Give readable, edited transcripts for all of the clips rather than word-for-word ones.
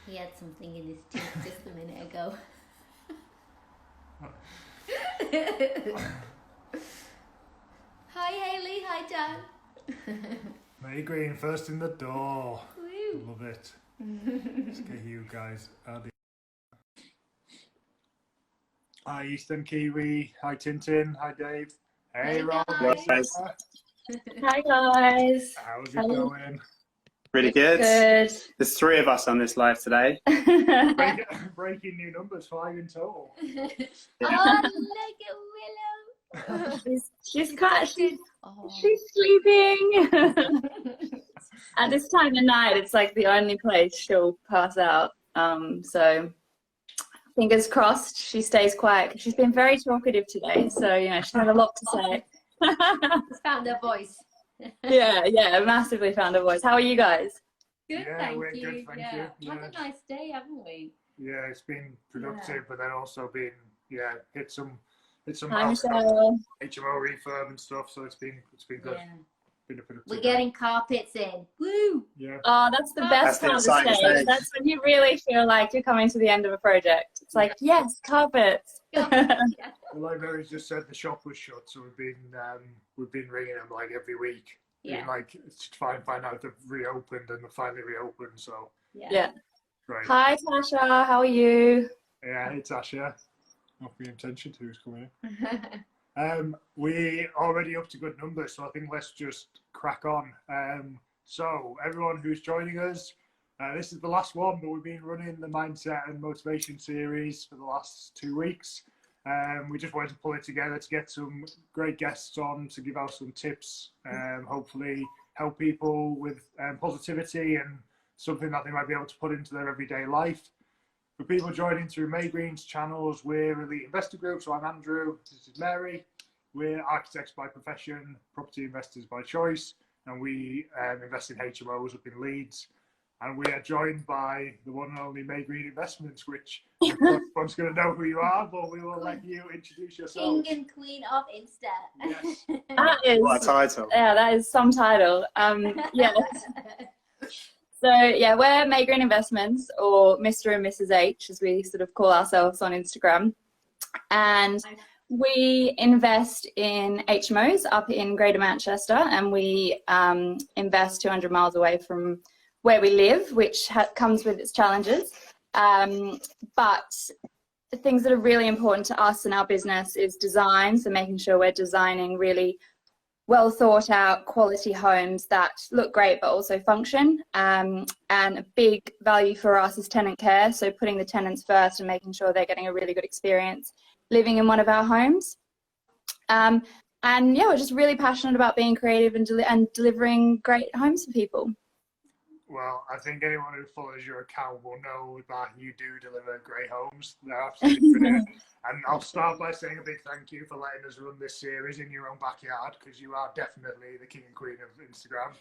He had something in his teeth just a minute ago. Hi Haley, hi Dan. Maygreen first in the door. Woo. Love it. Let's get you guys out of Hi Eastern Kiwi, hi Tintin, hi Dave. Hey Hey Rob, guys. hey Guys. Sarah. Hi guys. How's it Hello. going? Really good. Good. There's 3 of us on this live today. Breaking new numbers, 5 in total. Yeah. Oh, look at Willow. she's Oh. she's sleeping. At this time of night, it's like the only place she'll pass out. So fingers crossed she stays quiet because she's been very talkative today. So she's had a lot to say. Found her voice. yeah, massively found her voice. How are you guys? Good, Yeah, thank we're you. good, thank you. Yeah. Had a nice day, haven't we? Yeah, it's been productive, but then also been hit some Hi, milestones, Michelle. HMO refurb and stuff. So it's been good. Yeah. Been a productive. We're getting carpets in. Woo! Yeah. Oh, that's the best That's the part of the exciting stage. stage. That's when you really feel like you're coming to the end of a project. It's like, yes, carpets. Yeah. Well, like Mary just said, the shop was shut, so we've been ringing them like every week. Yeah. Like to find out they've reopened, and they finally reopened. So Yeah. great. Hi, Tasha. How are you? Yeah, it's Asha. Not the intention to who's coming in. We already up to good numbers, so I think let's just crack on. So everyone who's joining us, this is the last one, but we've been running the mindset and motivation series for the last 2 weeks. We just wanted to pull it together to get some great guests on to give out some tips, hopefully help people with positivity and something that they might be able to put into their everyday life. For people joining through Maygreen's channels, we're Elite Investor Group, so I'm Andrew, this is Mary. We're architects by profession, property investors by choice, and we invest in HMOs up in Leeds. And we are joined by the one and only Maygreen Investments, which everyone's going to know who you are, but we will let you introduce yourself. King and Queen of Insta. Yes. That is, What a title. yeah, that is some title. Yeah. So yeah, we're Maygreen Investments, or Mr. and Mrs. H, as we sort of call ourselves on Instagram. And we invest in HMOs up in Greater Manchester, and we invest 200 miles away from where we live, which comes with its challenges. But the things that are really important to us in our business is design, so making sure we're designing really well thought out quality homes that look great but also function, and a big value for us is tenant care, so putting the tenants first and making sure they're getting a really good experience living in one of our homes. And yeah, we're just really passionate about being creative and delivering great homes for people. Well, I think anyone who follows your account will know that you do deliver great homes. They're absolutely brilliant. And I'll start by saying a big thank you for letting us run this series in your own backyard, because you are definitely the king and queen of Instagram.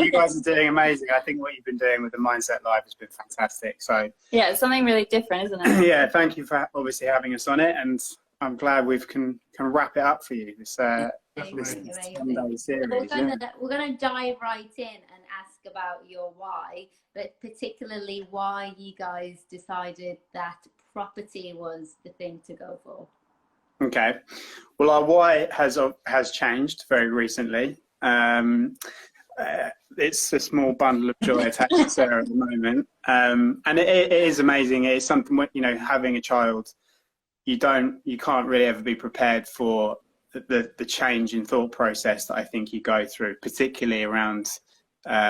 You guys are doing amazing. I think what you've been doing with the Mindset Live has been fantastic. So Yeah, it's something really different, isn't it? yeah, thank you for obviously having us on it, and I'm glad we can wrap it up for you. This Amazing. 10-day series. We're gonna dive right in and ask about your why, but particularly why you guys decided that property was the thing to go for. Okay, well, our why has changed very recently. It's a small bundle of joy attached to Sarah at the moment, and it is amazing. It's something, having a child, you can't really ever be prepared for the change in thought process that I think you go through, particularly around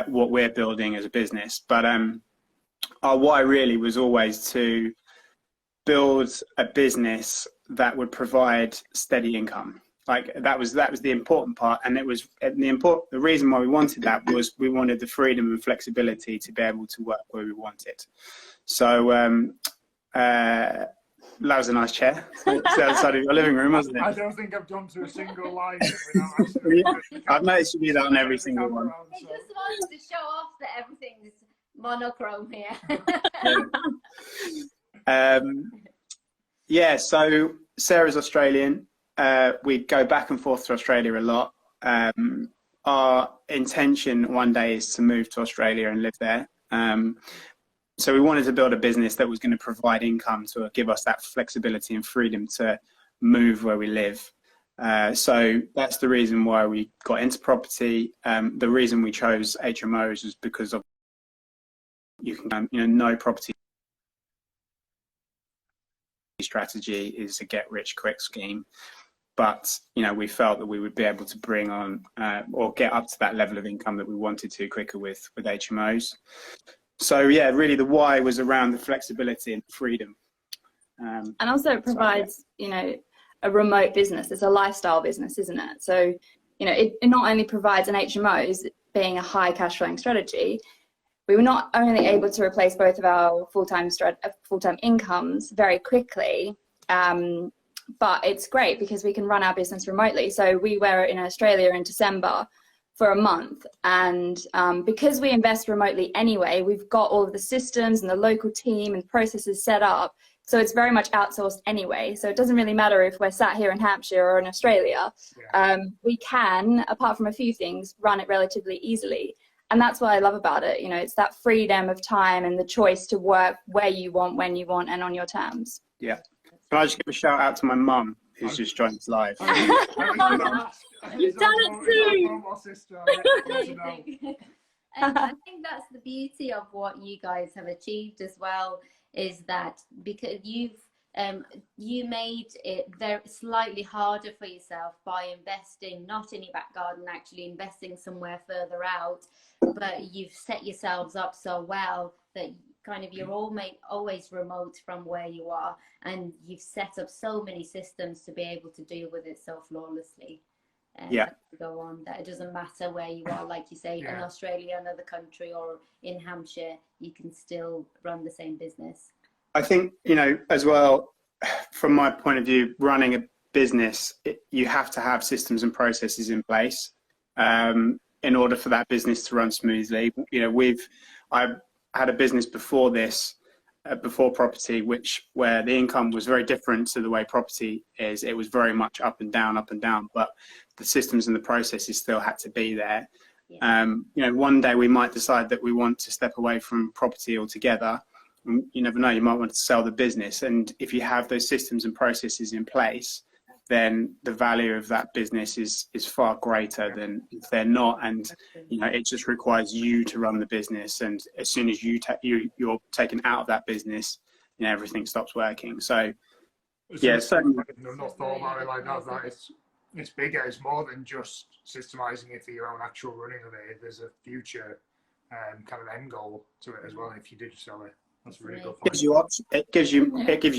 what we're building as a business. But our why really was always to build a business that would provide steady income. Like that was the important part, and the reason why we wanted that was we wanted the freedom and flexibility to be able to work where we wanted. So that was a nice chair. It's the other side of your living room, wasn't it? I don't think I've gone to a single live without actually. I've noticed you do that on every single one. I just wanted to show off that everything's monochrome here. Yeah, so Sarah's Australian. We go back and forth to Australia a lot. Our intention one day is to move to Australia and live there. so we wanted to build a business that was going to provide income to give us that flexibility and freedom to move where we live. So that's the reason why we got into property. The reason we chose HMOs was because of no property strategy is a get rich quick scheme, but we felt that we would be able to bring on or get up to that level of income that we wanted to quicker with HMOs. So yeah, really the why was around the flexibility and freedom. And also it provides, a remote business. It's a lifestyle business, isn't it? So, it not only provides an HMOs being a high cash flowing strategy, we were not only able to replace both of our full-time incomes very quickly, but it's great because we can run our business remotely. So we were in Australia in December for a month, and because we invest remotely anyway, we've got all of the systems and the local team and processes set up. So it's very much outsourced anyway. So it doesn't really matter if we're sat here in Hampshire or in Australia. Yeah. We can, apart from a few things, run it relatively easily. And that's what I love about it. It's that freedom of time and the choice to work where you want, when you want, and on your terms. Yeah. Can I just give a shout out to my mum, who's just joined us live? You've done it too! And I think that's the beauty of what you guys have achieved as well, is that because you made it very slightly harder for yourself by investing not in your back garden, actually investing somewhere further out, but you've set yourselves up so well that kind of you're always remote from where you are, and you've set up so many systems to be able to deal with it so flawlessly. Yeah. Go on, that it doesn't matter where you are, like you say, in Australia, another country, or in Hampshire, you can still run the same business. I think, as well, from my point of view, running a business, you have to have systems and processes in place in order for that business to run smoothly. I had a business before this, before property, where the income was very different to the way property is. It was very much up and down, but the systems and the processes still had to be there. Yeah. One day we might decide that we want to step away from property altogether. You never know, you might want to sell the business. And if you have those systems and processes in place, then the value of that business is far greater than if they're not. And, it just requires you to run the business. And as soon as you're taken out of that business, everything stops working. So, yeah, certainly. I've not thought about it like that. It's bigger. It's more than just systemizing it for your own actual running of it. There's a future kind of end goal to it as well. If you did sell it, that's a really good point. It gives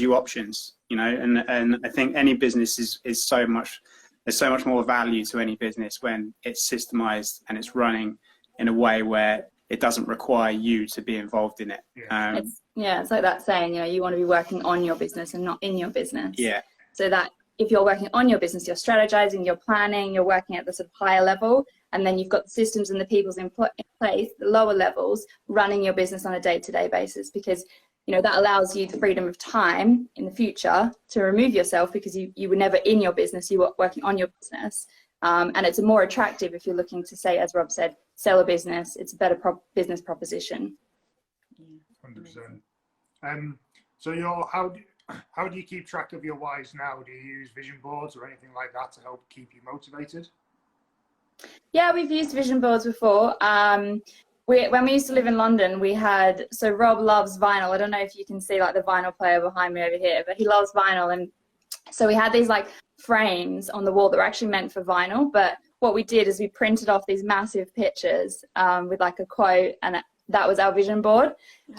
you options, and I think any business is so much. There's so much more value to any business when it's systemized and it's running in a way where it doesn't require you to be involved in it. It's like that saying, you want to be working on your business and not in your business. Yeah. So that if you're working on your business, you're strategizing, you're planning, you're working at the sort of higher level, and then you've got the systems and the people's in place, the lower levels, running your business on a day-to-day basis, because that allows you the freedom of time in the future to remove yourself, because you were never in your business, you were working on your business. And it's more attractive if you're looking to, say, as Rob said, sell a business. It's a better business proposition. 100%. So how do you keep track of your whys now? Do you use vision boards or anything like that to help keep you motivated? Yeah, we've used vision boards before. When we used to live in London, so Rob loves vinyl. I don't know if you can see like the vinyl player behind me over here, but he loves vinyl. And so we had these like frames on the wall that were actually meant for vinyl. But what we did is we printed off these massive pictures with like a quote, and that was our vision board.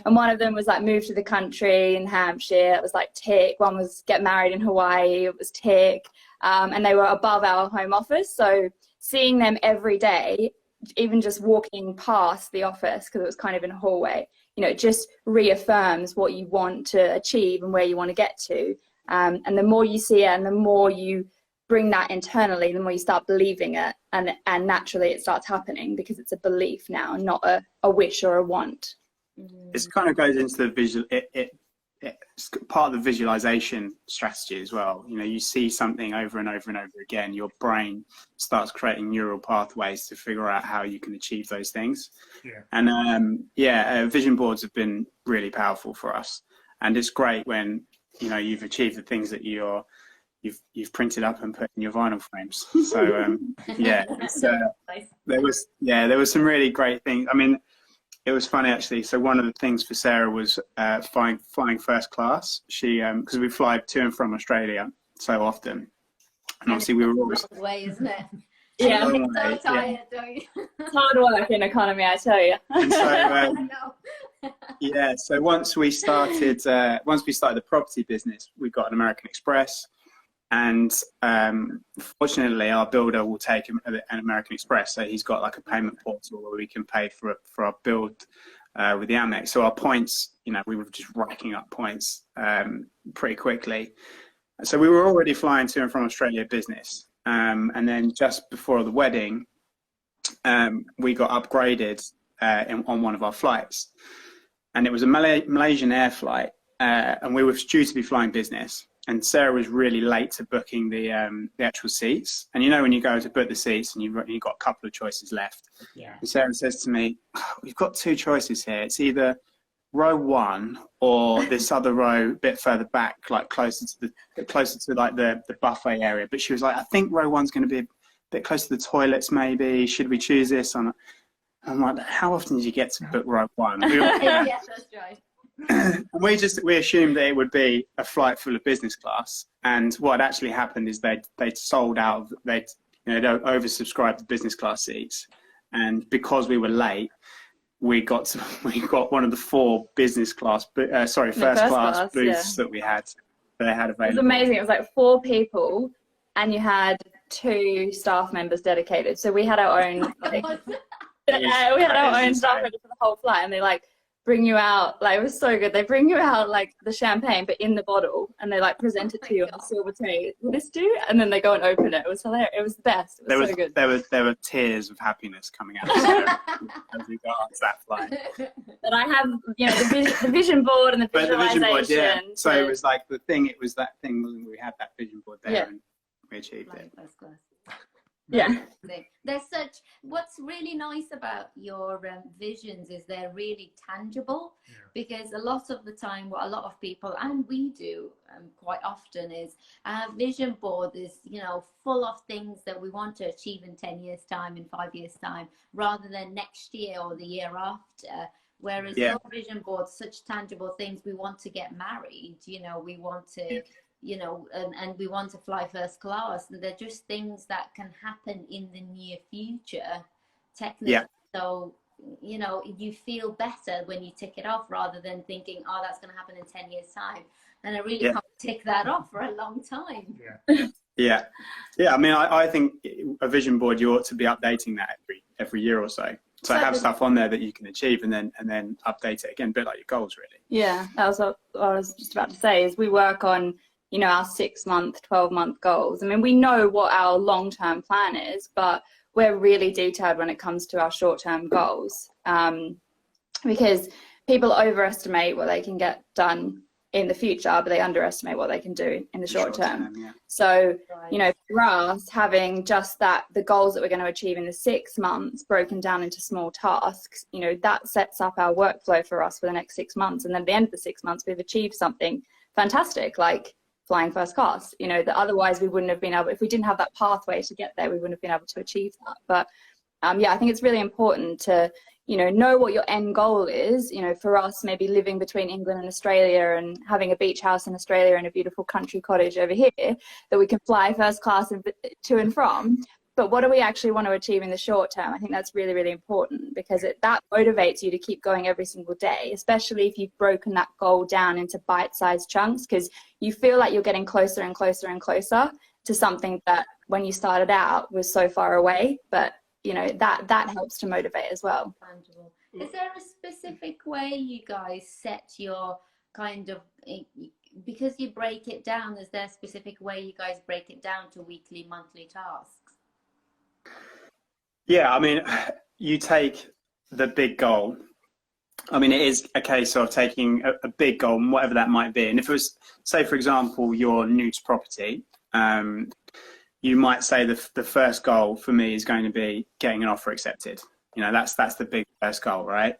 And one of them was like move to the country in Hampshire. It was like tick. One was get married in Hawaii. It was tick. And they were above our home office. So seeing them every day, even just walking past the office, because it was kind of in a hallway, it just reaffirms what you want to achieve and where you want to get to. And the more you see it and the more you bring that internally, the more you start believing it, and naturally it starts happening, because it's a belief now, not a wish or a want. This kind of goes into the visual. it's part of the visualization strategy as well. You know, you see something over and over and over again, your brain starts creating neural pathways to figure out how you can achieve those things. Yeah. And vision boards have been really powerful for us, and it's great when, you know, you've achieved the things that you've printed up and put in your vinyl frames. So there was some really great things. I mean, it was funny actually. So one of the things for Sarah was flying first class. She because we fly to and from Australia so often, and obviously we were always way, isn't it? Yeah, so tired, don't you? It's hard work in economy, I tell you. And so so once we started the property business, we got an American Express, and fortunately our builder will take an American Express, so he's got like a payment portal where we can pay for our build with the Amex. So our points, you know, we were just racking up points pretty quickly. So we were already flying to and from Australia business, and then just before the wedding, we got upgraded on one of our flights, and it was a Malaysian air flight, and we were due to be flying business. And Sarah was really late to booking the actual seats. And you know, when you go to book the seats and you've got a couple of choices left. Yeah. And Sarah says to me, oh, we've got two choices here. It's either row 1 or this other row a bit further back, like closer to the buffet area. But she was like, I think row 1's going to be a bit close to the toilets maybe. Should we choose this? And I'm like, how often did you get to book row 1? Yeah, that's right. We assumed that it would be a flight full of business class, and what actually happened is they'd sold out. They'd oversubscribed the business class seats, and because we were late, we got one of the 4 business class, first class booths that we had. They had available. It was amazing. It was like 4 people, and you had 2 staff members dedicated. So we had our own. We had our own staff members for the whole flight, and they like bring you out, like, it was so good. They bring you out like the champagne but in the bottle, and they like present it to you on a silver tray. Will this do? And then they go and open it. It was hilarious. It was the best. It was so good. There were tears of happiness coming out of Sarah as we got onto that flight. But I have, you know, the vision board and the visualization. But the vision board, yeah. So it was like it was that thing when we had that vision board there, and we achieved it. Yeah. What's really nice about your visions is they're really tangible, because a lot of the time what a lot of people, and we do quite often, is our vision board is, you know, full of things that we want to achieve in 10 years time, in 5 years time, rather than next year or the year after. Whereas your vision board, such tangible things. We want to get married, you know, we want to you know, and we want to fly first class, and they're just things that can happen in the near future, technically. So, you know, you feel better when you tick it off, rather than thinking, oh, that's going to happen in 10 years time, and I really can't tick that off for a long time. I mean, I think a vision board, you ought to be updating that every year or so. So have stuff on there that you can achieve, and then update it again, a bit like your goals, really. Yeah, that was what I was just about to say, is we work on, you know, our 6-month, 12-month goals. I mean, we know what our long-term plan is, but we're really detailed when it comes to our short-term goals, because people overestimate what they can get done in the future, but they underestimate what they can do in the short term. So, you know, for us, having just the goals that we're going to achieve in the 6 months broken down into small tasks, you know, that sets up our workflow for us for the next 6 months. And then at the end of the 6 months, we've achieved something fantastic, like flying first class, you know, that otherwise we wouldn't have been able, if we didn't have that pathway to get there, we wouldn't have been able to achieve that. But I think it's really important to, you know what your end goal is. You know, for us, maybe living between England and Australia and having a beach house in Australia and a beautiful country cottage over here that we can fly first class to and from. But what do we actually want to achieve in the short term? I think that's really, really important, because that motivates you to keep going every single day, especially if you've broken that goal down into bite-sized chunks, because you feel like you're getting closer and closer and closer to something that when you started out was so far away. But you know, that helps to motivate as well. Tangible. Is there a specific way you guys set your kind of, because you break it down, is there a specific way you guys break it down to weekly, monthly tasks? Yeah, I mean, you take the big goal I mean, it is a case of taking a big goal, and whatever that might be. And if it was, say, for example, you're new to property, you might say the first goal for me is going to be getting an offer accepted. You know, that's the big first goal, right?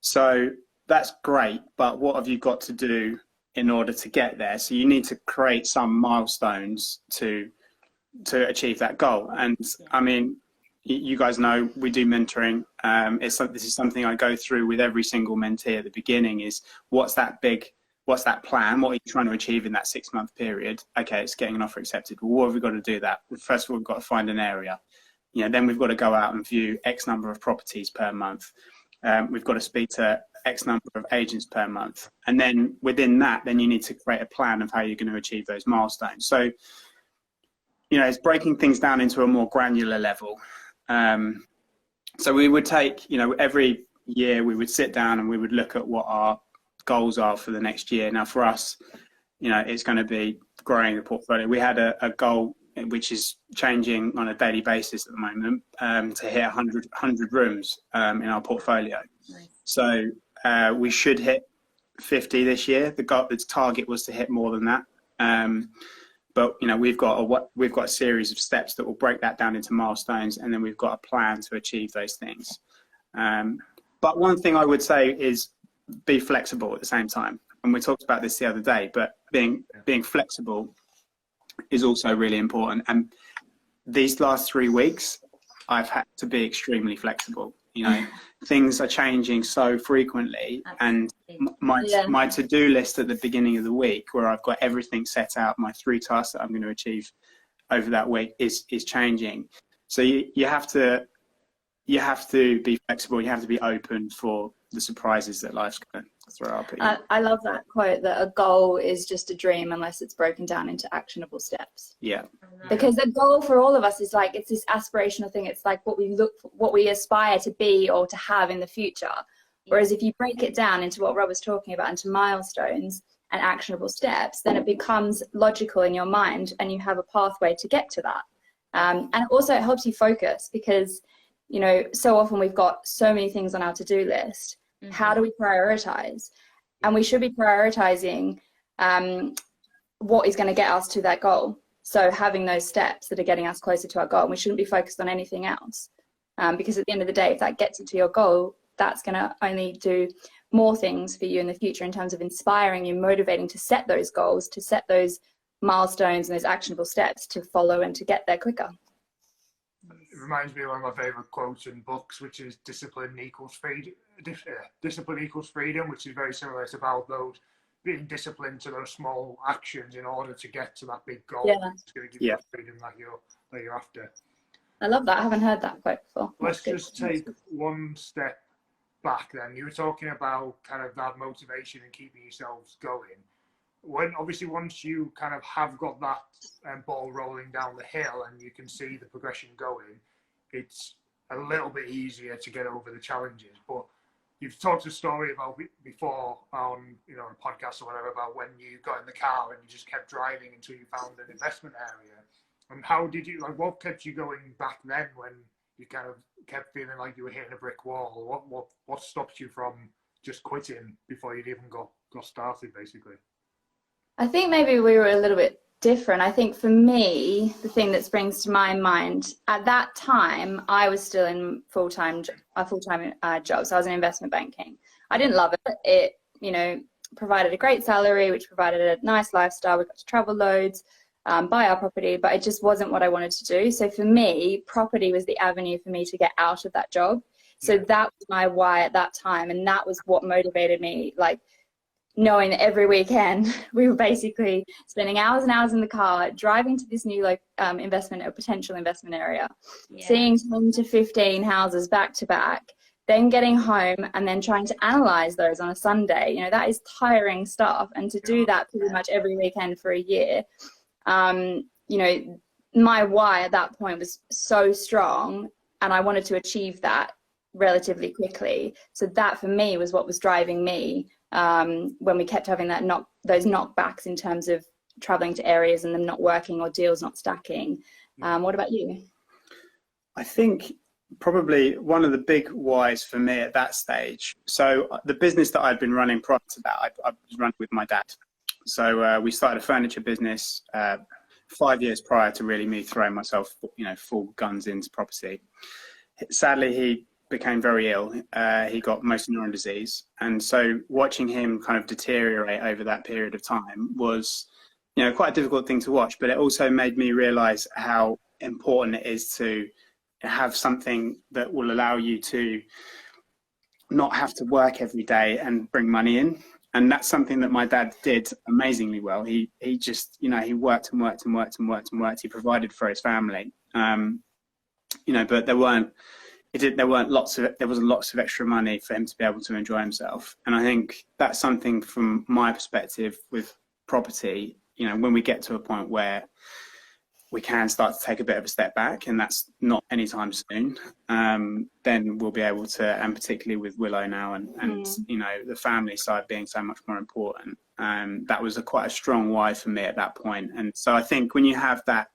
So that's great, but what have you got to do in order to get there? So you need to create some milestones to achieve that goal. And I mean, you guys know we do mentoring. This is something I go through with every single mentee at the beginning is what's that plan? What are you trying to achieve in that 6-month period? Okay, it's getting an offer accepted. Well, what have we got to do that? First of all, we've got to find an area. You know, then we've got to go out and view X number of properties per month. We've got to speak to X number of agents per month. And then within that, then you need to create a plan of how you're going to achieve those milestones. So, you know, it's breaking things down into a more granular level. So we would take, you know, every year we would sit down and we would look at what our goals are for the next year. Now for us, you know, it's going to be growing the portfolio. We had a goal which is changing on a daily basis at the moment, to hit 100 rooms in our portfolio. Nice. So we should hit 50 this year. The target was to hit more than that. But you know, we've got a series of steps that will break that down into milestones, and then we've got a plan to achieve those things. But one thing I would say is be flexible at the same time. And we talked about this the other day, but being flexible is also really important. And these last 3 weeks, I've had to be extremely flexible. You know, things are changing so frequently, and my to-do list at the beginning of the week, where I've got everything set out, my 3 tasks that I'm going to achieve over that week is changing. So you have to be flexible. You have to be open for the surprises that life's going to throw up at you. I love that quote, that a goal is just a dream unless it's broken down into actionable steps. Yeah. Because the goal for all of us is like, it's this aspirational thing. It's like what we aspire to be or to have in the future. Whereas if you break it down into what Rob was talking about, into milestones and actionable steps, then it becomes logical in your mind and you have a pathway to get to that. And also it helps you focus, because, you know, so often we've got so many things on our to-do list. Mm-hmm. How do we prioritize? And we should be prioritizing what is going to get us to that goal. So having those steps that are getting us closer to our goal, and we shouldn't be focused on anything else. Because at the end of the day, if that gets you to your goal, that's going to only do more things for you in the future in terms of inspiring you, motivating to set those goals, to set those milestones and those actionable steps to follow and to get there quicker. It reminds me of one of my favourite quotes in books, which is discipline equals freedom. Discipline equals freedom, which is very similar. It's about those being disciplined to those small actions in order to get to that big goal. Yeah. It's going to give you the freedom that you're after. I love that. I haven't heard that quote before. Let's just take one step back then. You were talking about kind of that motivation and keeping yourselves going. When obviously once you kind of have got that ball rolling down the hill and you can see the progression going, it's a little bit easier to get over the challenges. But you've talked a story about before on, you know, a podcast or whatever, about when you got in the car and you just kept driving until you found an investment area. And how did you, like, what kept you going back then when you kind of kept feeling like you were hitting a brick wall? What stopped you from just quitting before you'd even got started, basically? I think maybe we were a little bit different. I think for me, the thing that springs to my mind, at that time, I was still in a full-time job. So I was in investment banking. I didn't love it. It, you know, provided a great salary, which provided a nice lifestyle. We got to travel loads, buy our property, but it just wasn't what I wanted to do. So for me, property was the avenue for me to get out of that job. So that was my why at that time. And that was what motivated me, like, knowing that every weekend we were basically spending hours and hours in the car driving to this new investment or potential investment area, seeing 10 to 15 houses back to back, then getting home and then trying to analyze those on a Sunday. You know, that is tiring stuff. And to do that pretty much every weekend for a year, you know, my why at that point was so strong, and I wanted to achieve that relatively quickly. So that for me was what was driving me. When we kept having those knockbacks in terms of traveling to areas and them not working or deals not stacking. What about you? I think probably one of the big whys for me at that stage. So the business that I'd been running prior to that, I was running with my dad. So we started a furniture business 5 years prior to really me throwing myself, full guns into property. Sadly, he became very ill. He got motor neuron disease. And so watching him kind of deteriorate over that period of time was, quite a difficult thing to watch, but it also made me realize how important it is to have something that will allow you to not have to work every day and bring money in. And that's something that my dad did amazingly well. He just, he worked and worked and worked and worked and worked. He provided for his family. But there was lots of extra money for him to be able to enjoy himself. And I think that's something from my perspective with property, when we get to a point where we can start to take a bit of a step back, and that's not anytime soon, then we'll be able to, and particularly with Willow now and the family side being so much more important. That was quite a strong why for me at that point. And so I think when you have that,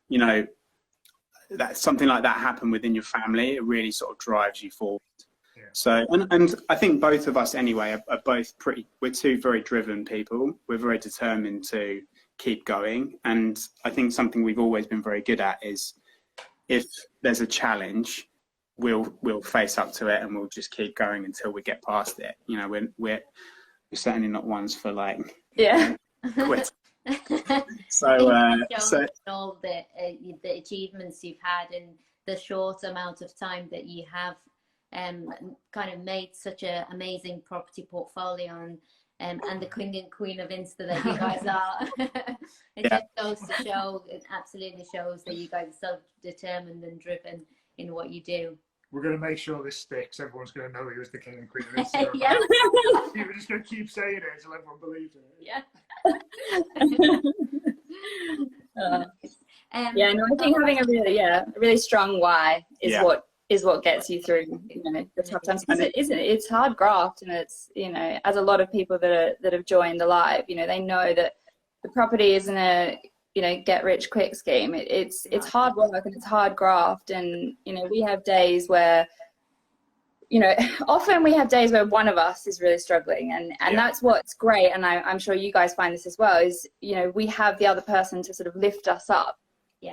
that something like that happen within your family, it really sort of drives you forward. Yeah. So, and I think both of us anyway are both we're two very driven people. We're very determined to keep going. And I think something we've always been very good at is if there's a challenge, we'll face up to it and we'll just keep going until we get past it. We're certainly not ones for quit. So all the achievements you've had in the short amount of time that you have kind of made such an amazing property portfolio, and the king and queen of Insta that you guys are. Just goes to show, it absolutely shows that you guys are so determined and driven in what you do. We're going to make sure this sticks. Everyone's going to know he was the king and queen of Instagram. Yeah. We're just going to keep saying it until everyone believes it. Yeah. I think having a really strong why is what gets you through the tough times. Because it's hard graft, and it's as a lot of people that have joined the live, they know that the property isn't a get rich quick scheme. It's hard work and it's hard graft, and we have days where often we have days where one of us is really struggling, and that's what's great, and I'm sure you guys find this as well, is we have the other person to sort of lift us up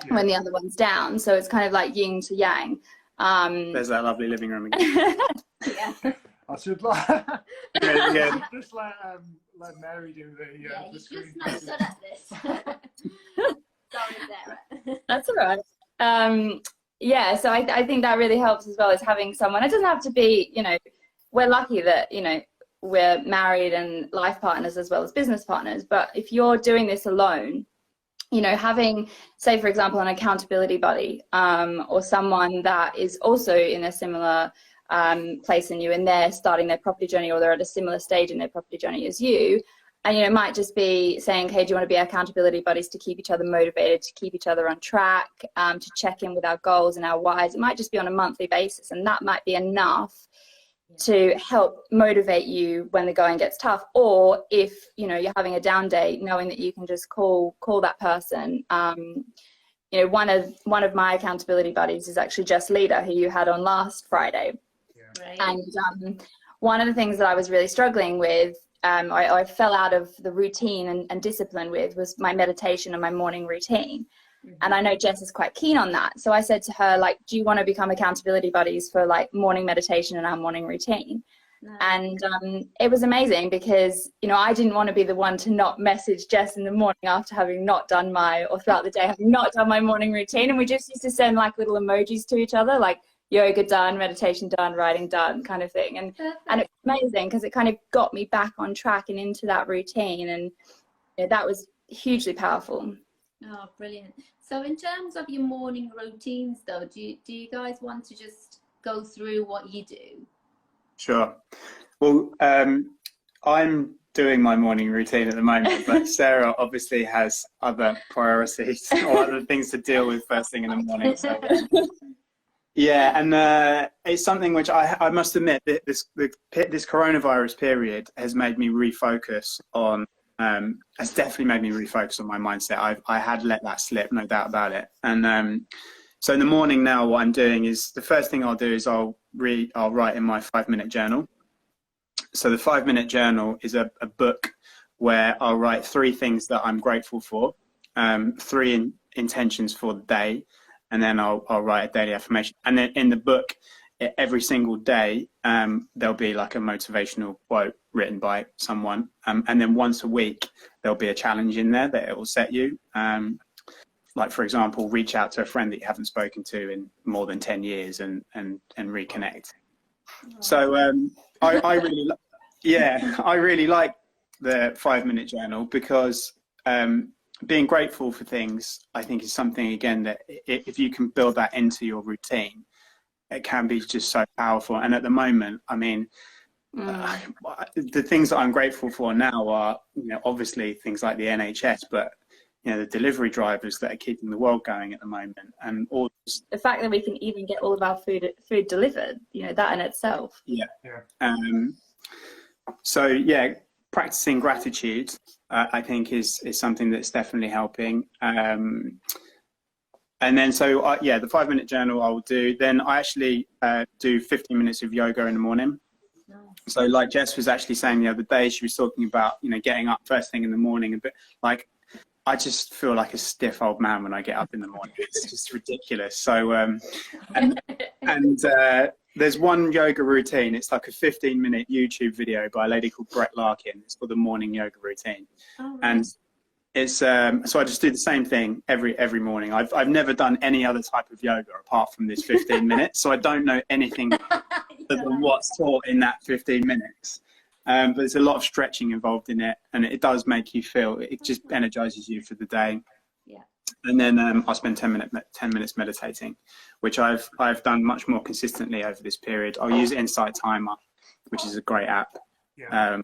when the other one's down. So it's kind of like yin to yang. There's that lovely living room again. I should just let Mary do the you're screen. just not good at this. Sorry, Sarah. That's all right. So I think that really helps as well, is having someone. It doesn't have to be, we're lucky that, we're married and life partners as well as business partners. But if you're doing this alone, having, say, for example, an accountability buddy or someone that is also in a similar place in you, and they're starting their property journey, or they're at a similar stage in their property journey as you. And, it might just be saying, hey, do you want to be accountability buddies to keep each other motivated, to keep each other on track, to check in with our goals and our whys. It might just be on a monthly basis, and that might be enough to help motivate you when the going gets tough. Or if, you're having a down day, knowing that you can just call that person. One of my accountability buddies is actually Jess Leader, who you had on last Friday. Right. And one of the things that I was really struggling with, I fell out of the routine and discipline with, was my meditation and my morning routine. Mm-hmm. And I know Jess is quite keen on that. So I said to her, do you want to become accountability buddies for morning meditation and our morning routine? No. And it was amazing because, I didn't want to be the one to not message Jess in the morning after having not done or throughout the day, having not done my morning routine. And we just used to send little emojis to each other, yoga done, meditation done, writing done, kind of thing. And it's amazing because it kind of got me back on track and into that routine, and that was hugely powerful. Oh, brilliant. So in terms of your morning routines though, do you guys want to just go through what you do? Sure. Well, I'm doing my morning routine at the moment, but Sarah obviously has other priorities or other things to deal with first thing in the morning. So. Yeah, and it's something which I must admit that this coronavirus period has made me refocus on. Has definitely made me refocus on my mindset. I had let that slip, no doubt about it. And So in the morning now, what I'm doing is the first thing I'll do is I'll write in my 5-minute journal. So the 5-minute journal is a book where I'll write 3 things that I'm grateful for, 3 intentions for the day, and then I'll write a daily affirmation. And then in the book, every single day, there'll be like a motivational quote written by someone. And then once a week, there'll be a challenge in there that it will set you. Like, for example, reach out to a friend that you haven't spoken to in more than 10 years and reconnect. So I really like the 5-minute journal because being grateful for things, I think, is something, again, that if you can build that into your routine, it can be just so powerful. And at the moment, I mean, the things that I'm grateful for now are, obviously things like the NHS, but the delivery drivers that are keeping the world going at the moment, and all the fact that we can even get all of our food delivered, that in itself. So yeah, practicing gratitude, I think is something that's definitely helping. And then the 5-minute journal I will do. Then I actually do 15 minutes of yoga in the morning. So like Jess was actually saying the other day, she was talking about getting up first thing in the morning, a bit like, I just feel like a stiff old man when I get up in the morning. It's just ridiculous. So, there's one yoga routine. It's like a 15-minute YouTube video by a lady called Brett Larkin. It's called the Morning Yoga Routine. Oh, right. And it's so I just do the same thing every morning. I've never done any other type of yoga apart from this 15 minutes. So I don't know anything other than what's taught in that 15 minutes. But there's a lot of stretching involved in it, and it does make you feel, it just energizes you for the day. Yeah. And then I'll spend 10 minutes meditating, which I've done much more consistently over this period. I'll use Insight Timer, which is a great app. Yeah.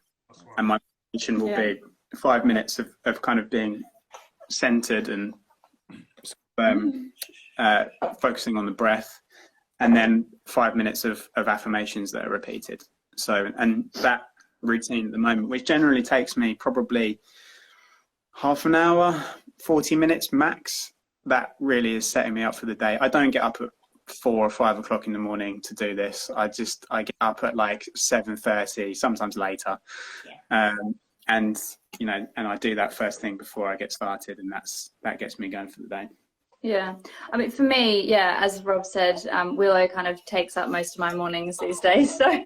And my meditation will be 5 minutes of kind of being centered and focusing on the breath, and then 5 minutes of affirmations that are repeated. So, and that routine at the moment, which generally takes me probably half an hour, 40 minutes max, that really is setting me up for the day. I don't get up at 4 or 5 o'clock in the morning to do this. I get up at like 7:30, sometimes later. And I do that first thing before I get started, and that gets me going for the day. Yeah, I mean, for me, as Rob said, Willow kind of takes up most of my mornings these days. So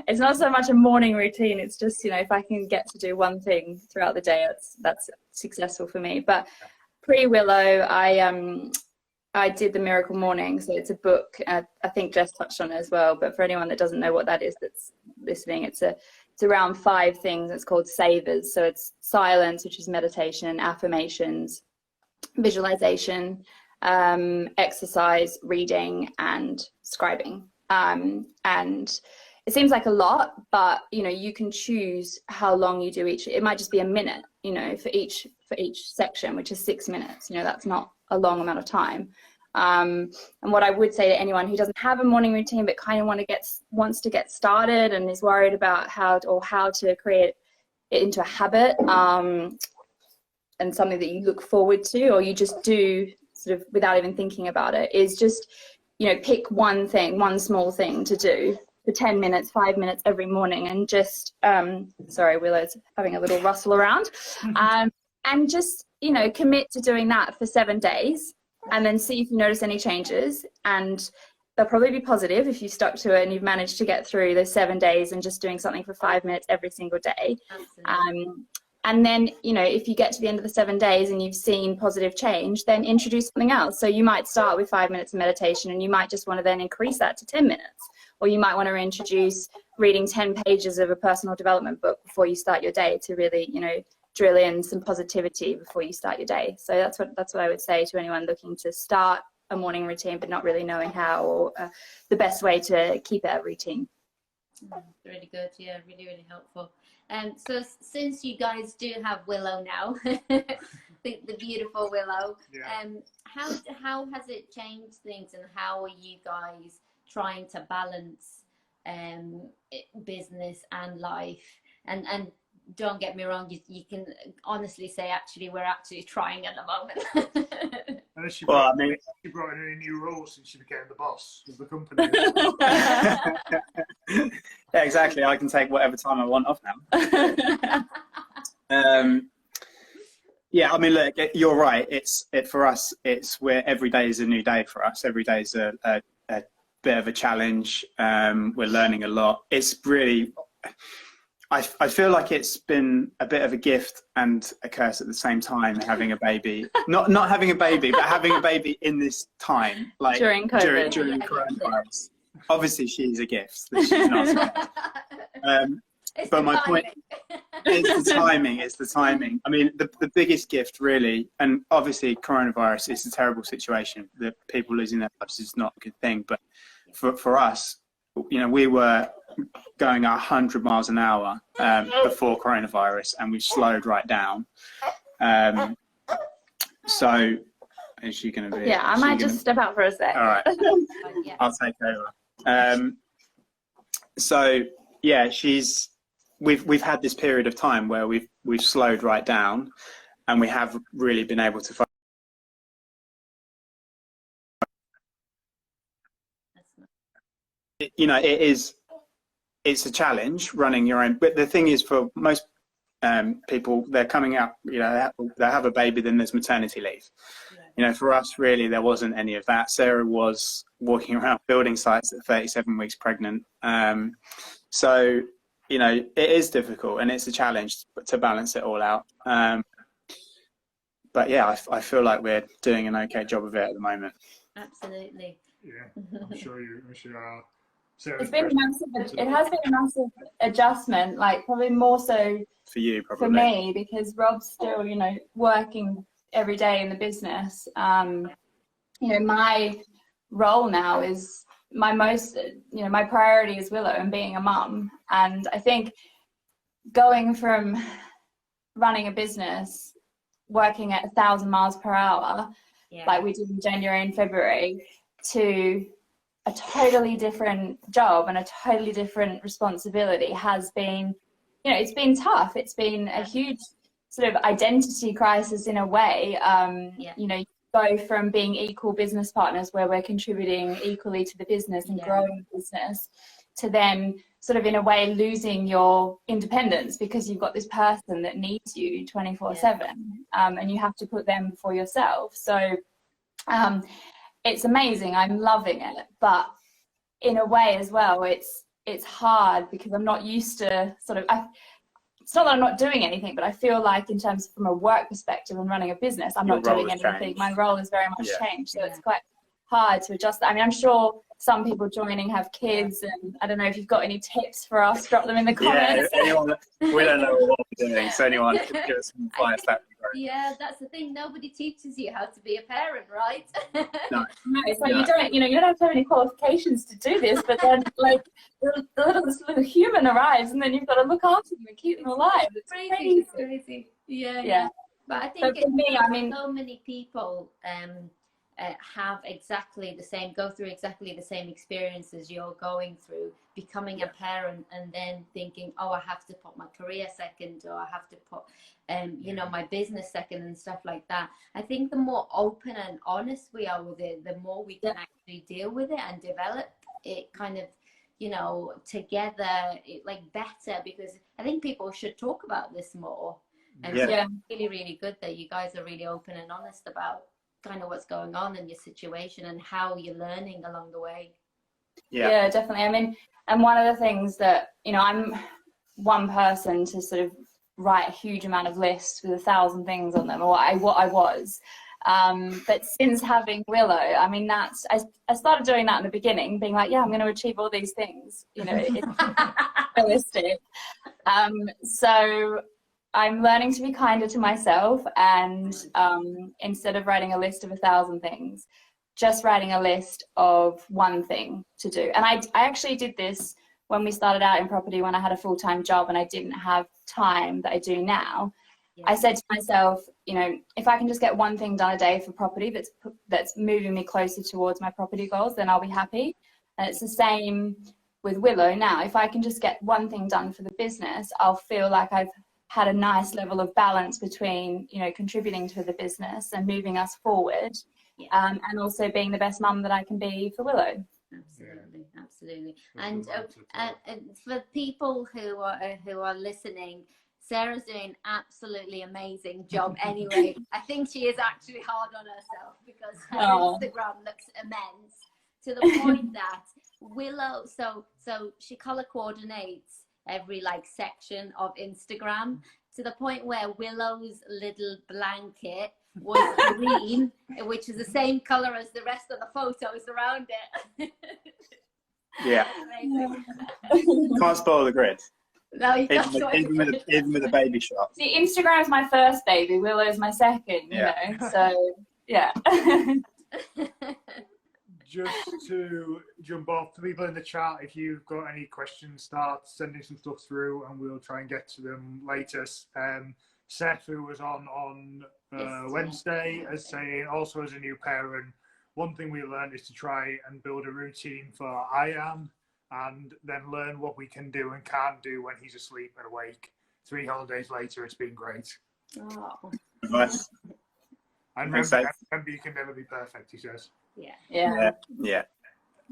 it's not so much a morning routine. It's just, if I can get to do one thing throughout the day, that's successful for me. But pre-Willow, I did the Miracle Morning. So it's a book. I think Jess touched on it as well. But for anyone that doesn't know what that is that's listening, it's around 5 things. It's called savers. So it's silence, which is meditation, affirmations, visualization, exercise, reading, and scribing. And it seems like a lot, but you can choose how long you do each. It might just be a minute, for each section, which is 6 minutes. That's not a long amount of time. And what I would say to anyone who doesn't have a morning routine but kind of wants to get started and is worried about how to create it into a habit, and something that you look forward to, or you just do sort of without even thinking about it, is just, pick one small thing to do for 10 minutes, 5 minutes every morning, and just, sorry, Willow's having a little rustle around, and just, commit to doing that for 7 days, and then see if you notice any changes. And they'll probably be positive if you stuck to it and you've managed to get through those 7 days and just doing something for 5 minutes every single day. And then, if you get to the end of the 7 days and you've seen positive change, then introduce something else. So you might start with 5 minutes of meditation, and you might just want to then increase that to 10 minutes. Or you might want to introduce reading 10 pages of a personal development book before you start your day to really, drill in some positivity before you start your day. So that's what I would say to anyone looking to start a morning routine but not really knowing how, or the best way to keep it a routine. Really good. Yeah, really, really helpful. So since you guys do have Willow now, the beautiful Willow, how has it changed things, and how are you guys trying to balance business and life? And don't get me wrong, you can honestly say actually we're actually trying at the moment. Well, I mean, she brought in any new rules since she became the boss of the company. yeah, exactly. I can take whatever time I want off now. Yeah, I mean, look, you're right. For us. Where every day is a new day for us. Every day is a bit of a challenge. We're learning a lot. It's really, I feel like it's been a bit of a gift and a curse at the same time having a baby. Not having a baby, but having a baby in this time, like during COVID. during coronavirus. Obviously, she's a gift. She's not. But my point is the timing. It's the timing. I mean, the biggest gift, really, and obviously, coronavirus is a terrible situation. The people losing their lives is not a good thing. But for us, you know, we were going 100 miles an hour before coronavirus, and we've slowed right down. So, is she going to be? Yeah, I might just step out for a sec. All right, I'll take over. So, yeah, we've had this period of time where we've slowed right down, and we have really been able to. You know, it's a challenge running your own. But the thing is, for most people, they're coming out. You know, they have a baby, then there's maternity leave. You know, for us, really, there wasn't any of that. Sarah was walking around building sites at 37 weeks pregnant. So, you know, it is difficult and it's a challenge to balance it all out. But yeah, I feel like we're doing an okay job of it at the moment. Absolutely. Yeah, I'm sure you are. It's been massive. It has been a massive adjustment, like probably more so for you, probably. For me, because Rob's still, you know, working every day in the business. You know, my role now is my priority is Willow and being a mum. And I think going from running a business, working at 1,000 miles per hour, like we did in January and February, to a totally different job and a totally different responsibility has been, you know, it's been tough. It's been a huge sort of identity crisis in a way. You know, you go from being equal business partners where we're contributing equally to the business and growing the business, to then sort of in a way losing your independence because you've got this person that needs you 24/7, and you have to put them before yourself. So it's amazing. I'm loving it, but in a way as well, it's hard because I'm not used to sort of. It's not that I'm not doing anything, but I feel like in terms from a work perspective and running a business, I'm not doing anything. Changed. My role is very much changed, so it's quite hard to adjust. I mean, I'm sure some people joining have kids, and I don't know if you've got any tips for us. Drop them in the comments. Yeah, we don't know what we're doing, so anyone can give us some advice. That'd be great. Yeah, that's the thing. Nobody teaches you how to be a parent, right? No. It's like you don't have to have any qualifications to do this, but then like this little human arrives, and then you've got to look after them and keep them alive. It's crazy. It's crazy. Yeah. But I think for me, I mean, so many people go through exactly the same experiences you're going through, becoming a parent and then thinking, oh, I have to put my career second, or I have to put you know, my business second and stuff like that. I think the more open and honest we are with it, the more we can actually deal with it and develop it kind of, you know, together, like better, because I think people should talk about this more. And so it's really, really good that you guys are really open and honest about kind of what's going on in your situation and how you're learning along the way. Yeah, definitely. I mean, and one of the things that, you know, I'm one person to sort of write a huge amount of lists with 1,000 things on them, or what I was. But since having Willow, I mean, I started doing that in the beginning, being like, I'm going to achieve all these things. You know, it's realistic. So I'm learning to be kinder to myself, and instead of writing a list of 1,000 things, just writing a list of one thing to do. And I actually did this when we started out in property, when I had a full-time job and I didn't have time that I do now. I said to myself, you know, if I can just get one thing done a day for property that's moving me closer towards my property goals, then I'll be happy. And it's the same with Willow now. If I can just get one thing done for the business, I'll feel like I've had a nice level of balance between, you know, contributing to the business and moving us forward. Yeah. and also being the best mum that I can be for Willow. Absolutely, absolutely. That's And for people who are listening, Sarah's doing an absolutely amazing job anyway. I think she is actually hard on herself because her Instagram looks immense, to the point that Willow, so she color coordinates every like section of Instagram, to the point where Willow's little blanket was green, which is the same color as the rest of the photos around it. Yeah. Can't spoil the grid. No, you Even with a baby shot. See, Instagram is my first baby, Willow is my second, you know, so yeah. Just to jump off, to people in the chat, if you've got any questions, start sending some stuff through and we'll try and get to them later. Seth, who was on Wednesday, as saying, also as a new parent, one thing we learned is to try and build a routine for I am, and then learn what we can do and can't do when he's asleep and awake. 3 holidays later, it's been great. Oh. Nice. And remember, you can never be perfect, he says. Yeah.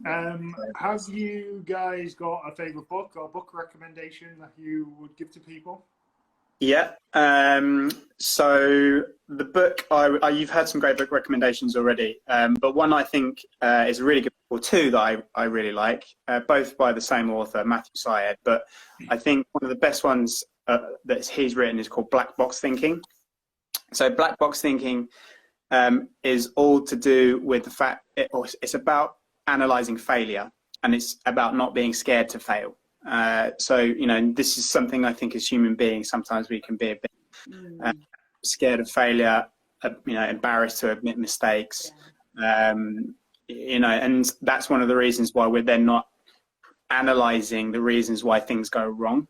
Have you guys got a favourite book or book recommendation that you would give to people? Yeah. So the book, you've had some great book recommendations already, but one I think is a really good, or two that I really like, both by the same author, Matthew Syed. But I think one of the best ones that he's written is called Black Box Thinking. So Black Box Thinking is all to do with the fact it's about analysing failure, and it's about not being scared to fail. So, you know, this is something I think as human beings, sometimes we can be a bit scared of failure, you know, embarrassed to admit mistakes, you know, and that's one of the reasons why we're then not analysing the reasons why things go wrong.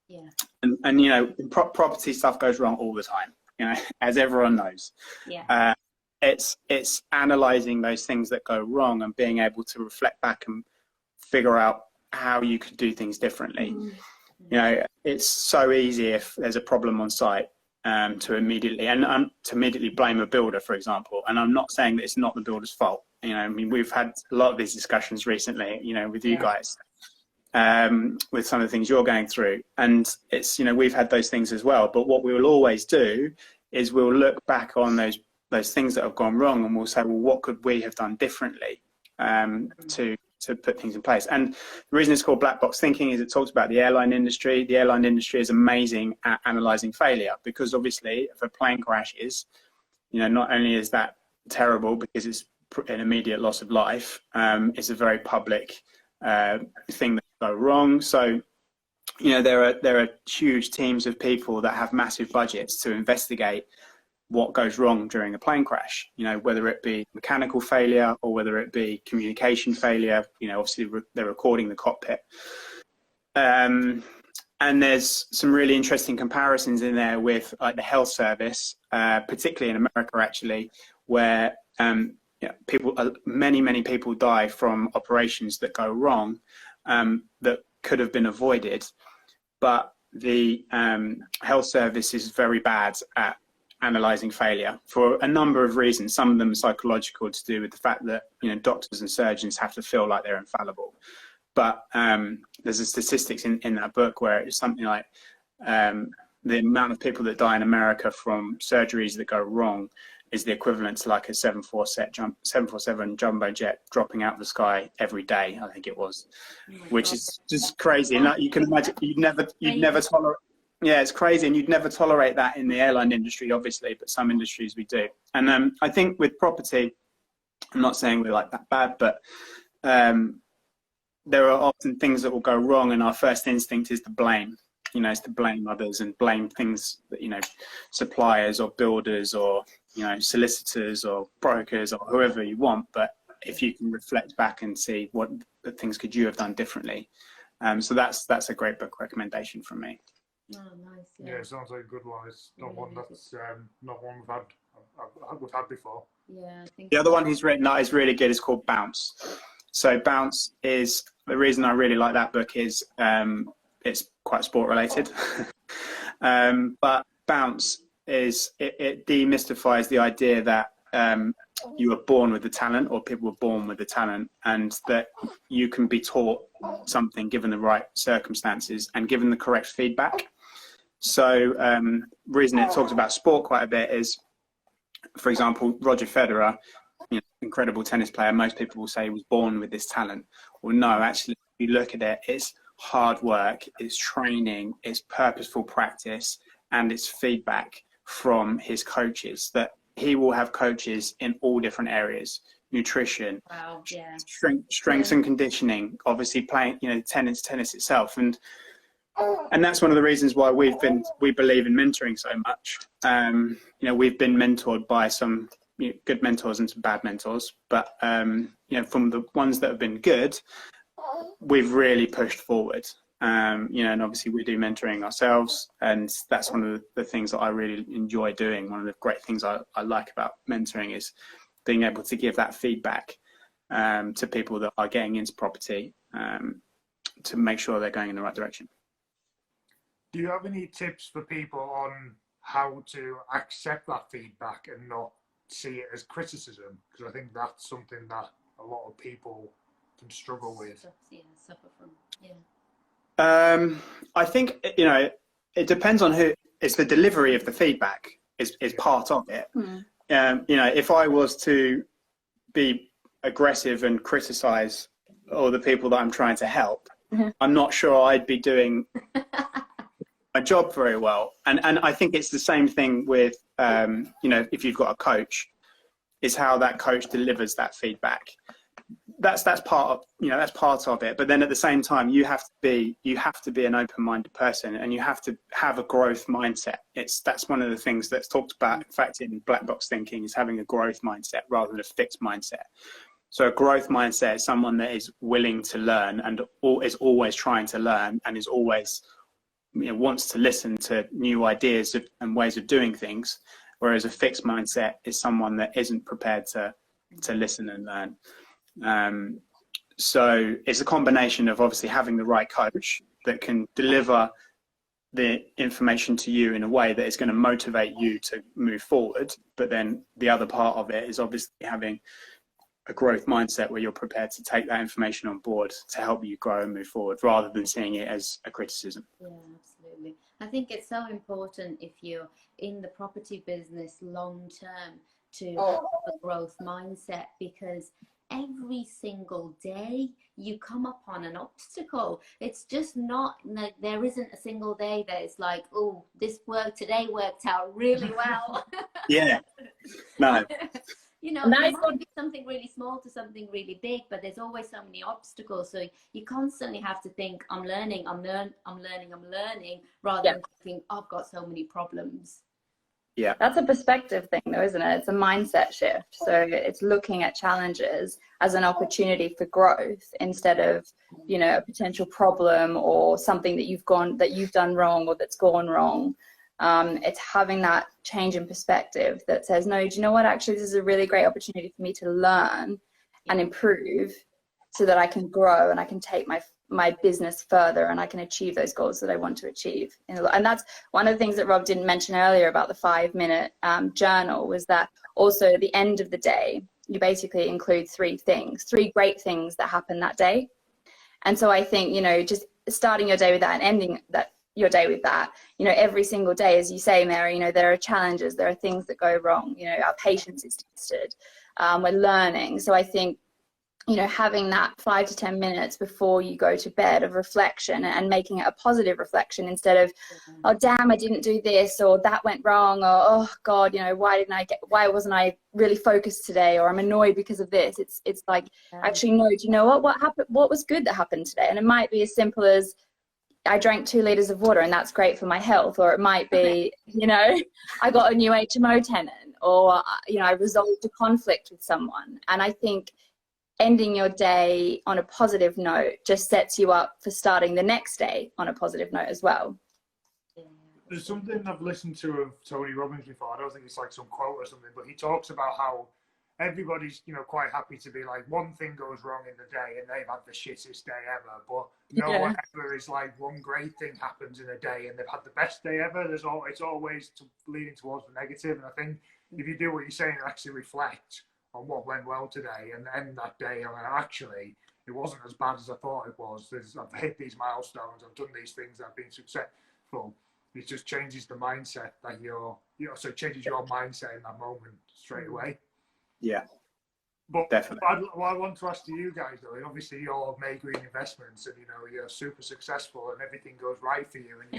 Yeah. And you know, property stuff goes wrong all the time, you know, as everyone knows. Yeah. It's analysing those things that go wrong and being able to reflect back and figure out how you could do things differently. You know, it's so easy if there's a problem on site to immediately blame a builder, for example. And I'm not saying that it's not the builder's fault. You know, I mean, we've had a lot of these discussions recently, you know, with you guys, with some of the things you're going through. And it's, you know, we've had those things as well. But what we will always do is we'll look back on those things that have gone wrong, and we'll say, well, what could we have done differently to put things in place? And the reason it's called Black Box Thinking is it talks about the airline industry. The airline industry is amazing at analysing failure, because obviously if a plane crashes, you know, not only is that terrible because it's an immediate loss of life, it's a very public thing that can go wrong. So, you know, there are huge teams of people that have massive budgets to investigate what goes wrong during a plane crash, you know, whether it be mechanical failure or whether it be communication failure. You know, obviously they're recording the cockpit. And there's some really interesting comparisons in there with like the health service, particularly in America, actually, where many people die from operations that go wrong, that could have been avoided. But the health service is very bad at analysing failure for a number of reasons. Some of them psychological, to do with the fact that, you know, doctors and surgeons have to feel like they're infallible. But there's a statistics in that book where it's something like the amount of people that die in America from surgeries that go wrong is the equivalent to like a 747 jumbo jet dropping out of the sky every day, I think it was, which is just crazy. And you can imagine you'd never tolerate. Yeah, it's crazy, and you'd never tolerate that in the airline industry, obviously, but some industries we do. And I think with property, I'm not saying we're like that bad, but there are often things that will go wrong, and our first instinct is to blame. You know, it's to blame others and blame things that, you know, suppliers or builders or, you know, solicitors or brokers or whoever you want. But if you can reflect back and see what things could you have done differently. So that's a great book recommendation from me. Oh, nice. Yeah, it sounds like a good one. It's not one that's not one we've had before. Yeah, I think the other one he's written that is really good is called Bounce. So Bounce is, the reason I really like that book is it's quite sport related. But Bounce is, it demystifies the idea that you were born with the talent, or people were born with the talent, and that you can be taught something given the right circumstances and given the correct feedback. So reason it talks about sport quite a bit is, for example, Roger Federer, incredible tennis player. Most people will say he was born with this talent. Well, no, actually, if you look at it, it's hard work, it's training, it's purposeful practice, and it's feedback from his coaches. That he will have coaches in all different areas: nutrition, wow, yeah, strength and conditioning, obviously playing, tennis itself, and that's one of the reasons why we believe in mentoring so much. We've been mentored by some good mentors and some bad mentors, but from the ones that have been good, we've really pushed forward. And obviously we do mentoring ourselves, and that's one of the things that I really enjoy doing. One of the great things I like about mentoring is being able to give that feedback to people that are getting into property, to make sure they're going in the right direction. Do you have any tips for people on how to accept that feedback and not see it as criticism? Because I think that's something that a lot of people can struggle with. Suffer from. Yeah. I think it depends on who. It's the delivery of the feedback is part of it. If I was to be aggressive and criticize all the people that I'm trying to help, I'm not sure I'd be doing my job very well. And I think it's the same thing with if you've got a coach, is how that coach delivers that feedback. That's part of it. But then at the same time, you have to be an open-minded person, and you have to have a growth mindset. That's one of the things that's talked about, in fact, in black box thinking, is having a growth mindset rather than a fixed mindset. So a growth mindset is someone that is willing to learn and is always trying to learn, and is always wants to listen to new ideas and ways of doing things. Whereas a fixed mindset is someone that isn't prepared to listen and learn. So it's a combination of obviously having the right coach that can deliver the information to you in a way that is going to motivate you to move forward. But then the other part of it is obviously having a growth mindset where you're prepared to take that information on board to help you grow and move forward, rather than seeing it as a criticism. Yeah, absolutely. I think it's so important, if you're in the property business long term, to have a growth mindset, because every single day you come upon an obstacle. It's just not, there isn't a single day that it's like, oh, this today worked out really well. Yeah, no. It might be something really small to something really big, but there's always so many obstacles. So you constantly have to think, I'm learning, rather than thinking, I've got so many problems. Yeah, that's a perspective thing though, isn't it? It's a mindset shift. So it's looking at challenges as an opportunity for growth, instead of a potential problem or something that you've done wrong or that's gone wrong. It's having that change in perspective that says, no, do you know what, actually this is a really great opportunity for me to learn and improve, so that I can grow and I can take my business further and I can achieve those goals that I want to achieve. And that's one of the things that Rob didn't mention earlier about the 5-minute journal, was that also at the end of the day, you basically include 3 great things that happen that day. And so I think, just starting your day with that and ending your day with that, every single day, as you say, Mary, there are challenges, there are things that go wrong, our patience is tested, we're learning. So I think, having that 5 to 10 minutes before you go to bed of reflection, and making it a positive reflection, instead of, oh damn, I didn't do this, or that went wrong, or oh god, why wasn't I really focused today, or I'm annoyed because of this. It's like, actually, no, do you know what happened, what was good that happened today? And it might be as simple as, I drank 2 liters of water and that's great for my health. Or it might be, I got a new HMO tenant, or, I resolved a conflict with someone. And I think ending your day on a positive note just sets you up for starting the next day on a positive note as well. There's something I've listened to of Tony Robbins before. I don't think it's like some quote or something, but he talks about how everybody's, quite happy to be like, one thing goes wrong in the day and they've had the shittest day ever, but no one ever is like, one great thing happens in a day and they've had the best day ever. It's always leading towards the negative. And I think if you do what you're saying and actually reflect on what went well today, and end that day on actually it wasn't as bad as I thought it was. I've hit these milestones, I've done these things, I've been successful. It just changes the mindset that so it changes your mindset in that moment straight away. Yeah. But definitely. what I want to ask to you guys, though, and obviously you're Maygreen Investments, and you're super successful, and everything goes right for you, and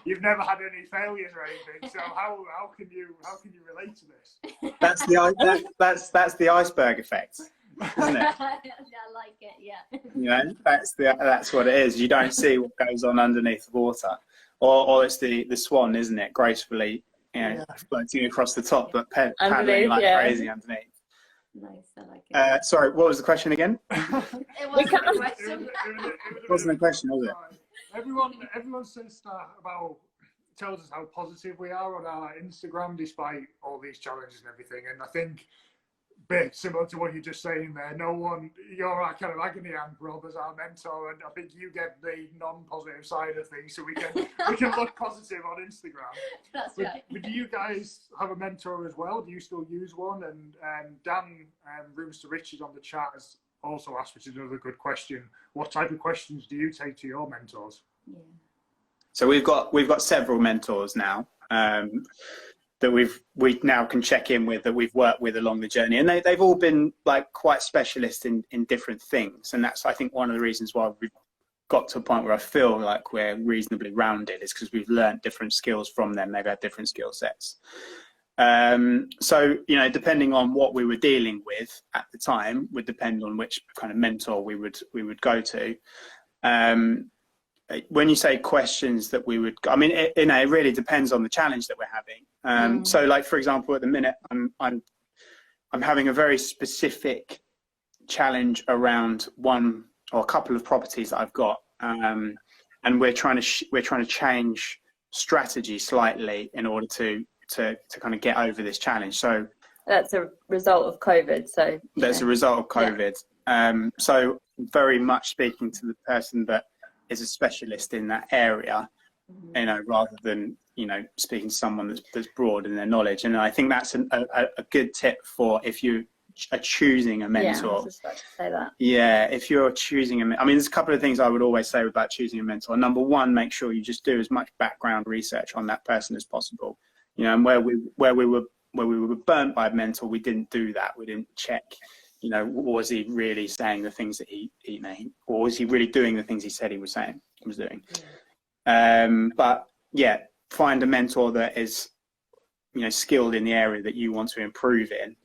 you've never had any failures or anything. So how can you relate to this? That's the iceberg effect, isn't it? I like it. Yeah. That's what it is. You don't see what goes on underneath the water, or it's the swan, isn't it? Gracefully, floating across the top, but paddling like crazy underneath. Nice, I like it. Sorry, what was the question again? It wasn't a question. It wasn't a question, was it? Everyone says that tells us how positive we are on our Instagram despite all these challenges and everything. And I think bit similar to what you're just saying there. You're our kind of agony aunt, Rob, as our mentor, and I think you get the non-positive side of things, so we can look positive on Instagram. That's right. But do you guys have a mentor as well? Do you still use one? And Dan, Rooms to Riches on the chat has also asked, which is another good question. What type of questions do you take to your mentors? Yeah. So we've got several mentors now. That we now can check in with, that we've worked with along the journey, and they've all been like quite specialist in different things, and that's I think one of the reasons why we've got to a point where I feel like we're reasonably rounded, is because we've learned different skills from them. They've had different skill sets. So depending on what we were dealing with at the time would depend on which kind of mentor we would go to. When you say questions that we would, I mean, it really depends on the challenge that we're having. So, like for example, at the minute, I'm having a very specific challenge around one or a couple of properties that I've got, and we're trying to change strategy slightly in order to kind of get over this challenge. So that's a result of COVID. So that's a result of COVID. Yeah. So very much speaking to the person that is a specialist in that area, rather than speaking to someone that's broad in their knowledge. And I think that's a good tip for if you are choosing a mentor. Yeah, I was just about to say that. Yeah, if you're choosing there's a couple of things I would always say about choosing a mentor. Number one, make sure you just do as much background research on that person as possible. And where we were burnt by a mentor, we didn't do that. We didn't check. Was he really saying the things that he or was he really doing the things he said he was doing? But yeah, find a mentor that is, skilled in the area that you want to improve in,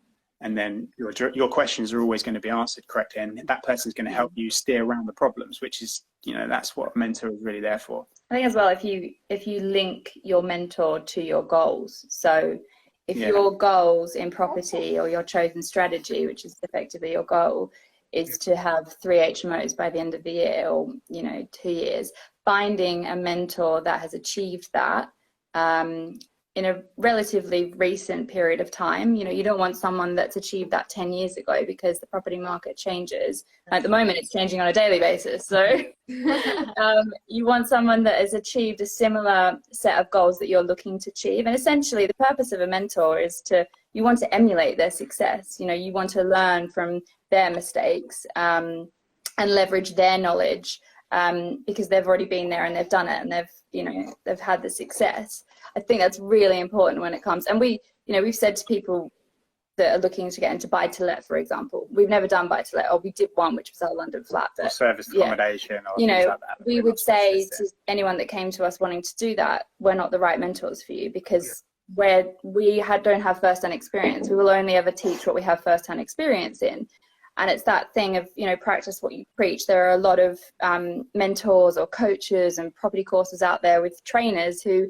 and then your questions are always going to be answered correctly, and that person's going to help you steer around the problems, which is, that's what a mentor is really there for. I think as well, if you link your mentor to your goals, so if your goals in property, or your chosen strategy, which is effectively your goal, is to have 3 HMOs by the end of the year, or 2 years, finding a mentor that has achieved that in a relatively recent period of time. You don't want someone that's achieved that 10 years ago, because the property market changes. At the moment, it's changing on a daily basis. So you want someone that has achieved a similar set of goals that you're looking to achieve. And essentially, the purpose of a mentor is you want to emulate their success. You want to learn from their mistakes and leverage their knowledge, because they've already been there and they've done it, and they've had the success. I think that's really important when it comes, and we've said to people that are looking to get into buy-to-let, for example, we've never done buy-to-let, or we did one, which was our London flat. But, or service accommodation, or things like that. We would say to anyone that came to us wanting to do that, we're not the right mentors for you, because we don't have first-hand experience. We will only ever teach what we have first-hand experience in. And it's that thing of, practice what you preach. There are a lot of mentors or coaches and property courses out there with trainers who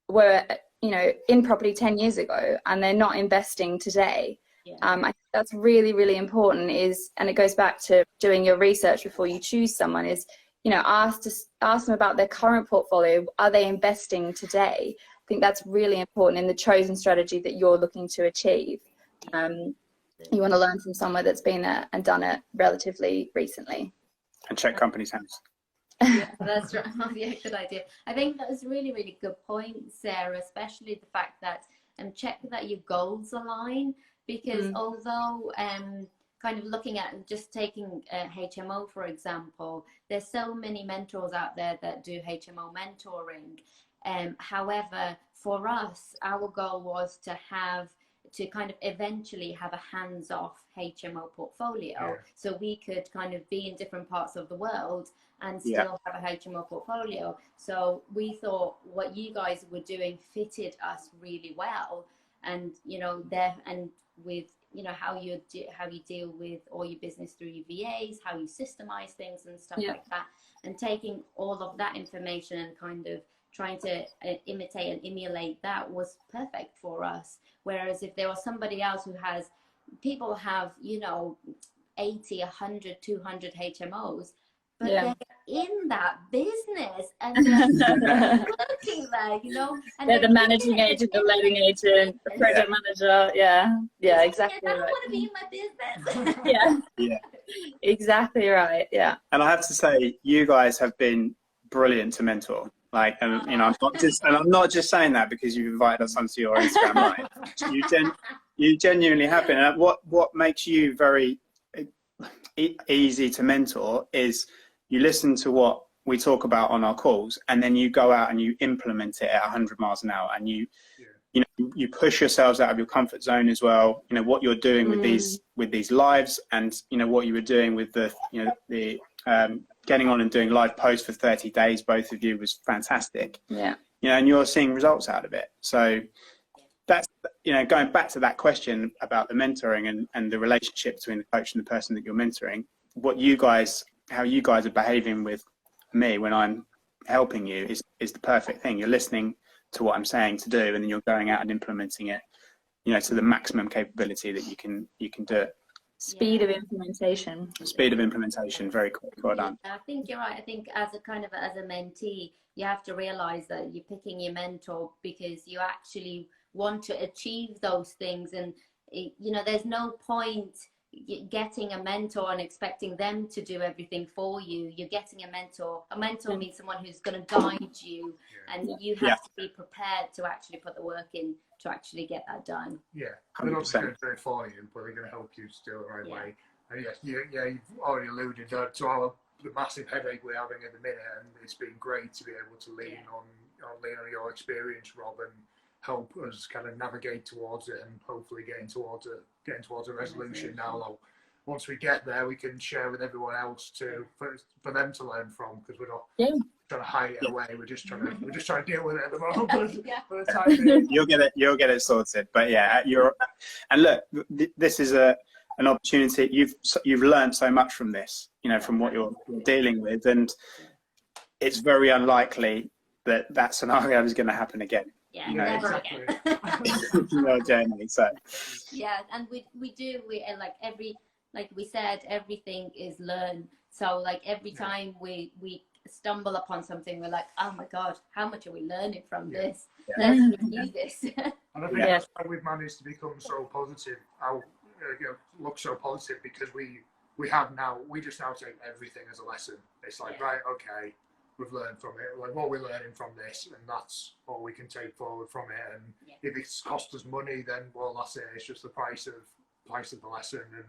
were, in property 10 years ago, and they're not investing today. I think that's really, really important, and it goes back to doing your research before you choose someone, is, ask them about their current portfolio. Are they investing today? I think that's really important in the chosen strategy that you're looking to achieve. You want to learn from someone that's been there and done it relatively recently. And check companies' hands. Yeah, that's right. Yeah, good idea. I think that's a really, really good point, Sarah, especially the fact that check that your goals align. because although kind of looking at just taking HMO, for example, there's so many mentors out there that do HMO mentoring. However, for us, our goal was to kind of eventually have a hands-off HMO portfolio, so we could kind of be in different parts of the world and still have a HMO portfolio. So we thought what you guys were doing fitted us really well, and and with how you deal with all your business through your VAs, how you systemize things and stuff like that, and taking all of that information and kind of trying to imitate and emulate that was perfect for us. Whereas if there was somebody else people have 80, 100, 200 HMOs, but they're in that business and they're working there, and they're the managing agent, the letting agent, the project manager. Yeah, exactly. I don't right. want to be in my business. Yeah, exactly right. Yeah. And I have to say, you guys have been brilliant to mentor. Like, and I'm not just saying that because you've invited us onto your Instagram live. You genuinely have been. And what makes you very easy to mentor is you listen to what we talk about on our calls, and then you go out and you implement it at 100 miles an hour, and you push yourselves out of your comfort zone as well. What you're doing with these lives, and what you were doing with the getting on and doing live posts for 30 days, both of you, was fantastic. Yeah. And you're seeing results out of it. So that's, going back to that question about the mentoring and the relationship between the coach and the person that you're mentoring, how you guys are behaving with me when I'm helping you is the perfect thing. You're listening to what I'm saying to do, and then you're going out and implementing it, to the maximum capability that you can do it. Speed of implementation. Speed of implementation, very quick. Well done. I think you're right. I think as a mentee, you have to realize that you're picking your mentor because you actually want to achieve those things, and there's no point getting a mentor and expecting them to do everything for you. You're getting a mentor. A mentor means someone who's going to guide you, and you have to be prepared to actually put the work in to actually get that done. Yeah, they're not just going to do it for you, but they're going to help you to do it the right way. And yes, you've already alluded to the massive headache we're having at the minute, and it's been great to be able to lean on your experience, Rob, and help us kind of navigate towards it, and hopefully getting towards a resolution now. Though, once we get there, we can share with everyone else for them to learn from, because we're not trying to hide it away. We're just trying to deal with it at the moment. For the time being. You'll get it sorted. But and look, this is an opportunity. You've learned so much from this, from what you're dealing with, and it's very unlikely that scenario is going to happen again. Yeah, never exactly. again. No journey. So. Yeah, and we like we said, everything is learned. So like every time we stumble upon something, we're like, oh my God, how much are we learning from this? Let's review this. And I think that's why we've managed to become so positive, look so positive, because we just now take everything as a lesson. It's like, right, okay, we've learned from it. Like, what we're learning from this, and that's all we can take forward from it. And if it's cost us money, then that's it. It's just the price of the lesson, and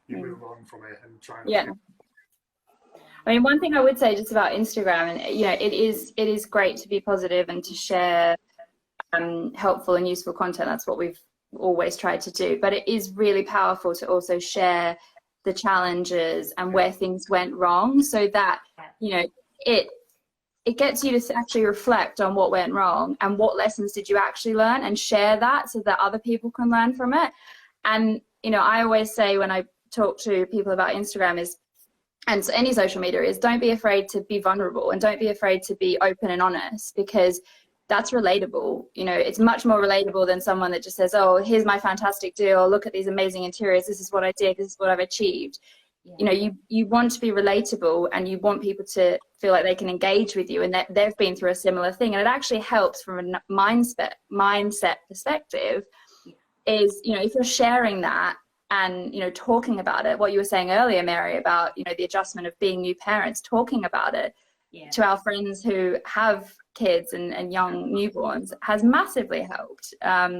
you move on from it and try and I mean, one thing I would say just about Instagram, and it is great to be positive and to share helpful and useful content. That's what we've always tried to do. But it is really powerful to also share the challenges and where things went wrong, so that it gets you to actually reflect on what went wrong and what lessons did you actually learn, and share that so that other people can learn from it. And I always say when I talk to people about Instagram and so any social media is, don't be afraid to be vulnerable, and don't be afraid to be open and honest, because that's relatable. It's much more relatable than someone that just says, oh, here's my fantastic deal, look at these amazing interiors, this is what I did, this is what I've achieved. You want to be relatable, and you want people to feel like they can engage with you and that they've been through a similar thing. And it actually helps from a mindset perspective is, if you're sharing that and, talking about it, what you were saying earlier, Mary, about, the adjustment of being new parents, talking about it, to our friends who have kids and young newborns has massively helped.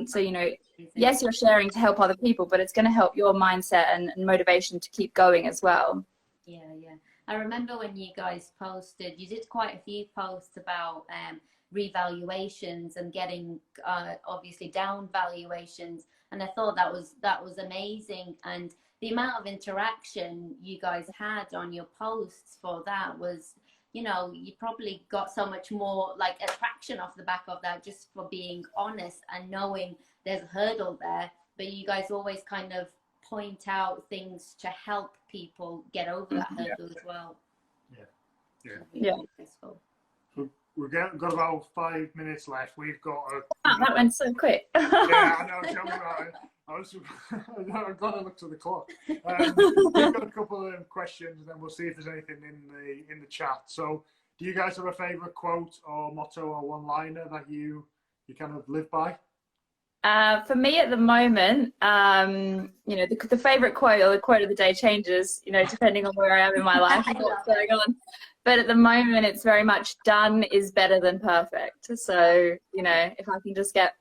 So, you know, yes, you're sharing to help other people, but it's going to help your mindset and motivation to keep going as well. Yeah. I remember when you guys posted, you did quite a few posts about revaluations and getting obviously down valuations, and I thought that was amazing. And the amount of interaction you guys had on your posts for that was, you know, you probably got so much more like attraction off the back of that, just for being honest and knowing there's a hurdle there, but you guys always kind of point out things to help people get over that hurdle as well. Yeah. We've got about 5 minutes left. We've got a... Wow, that went so quick. Yeah, I know. Tell me about it. I'm glad I looked at the clock. We've got a couple of questions, and then we'll see if there's anything in the chat. So, do you guys have a favourite quote or motto or one-liner that you kind of live by? For me at the moment, you know, the favourite quote or the quote of the day changes, you know, depending on where I am in my life and what's going on. But at the moment, it's very much done is better than perfect. So, you know, if I can just get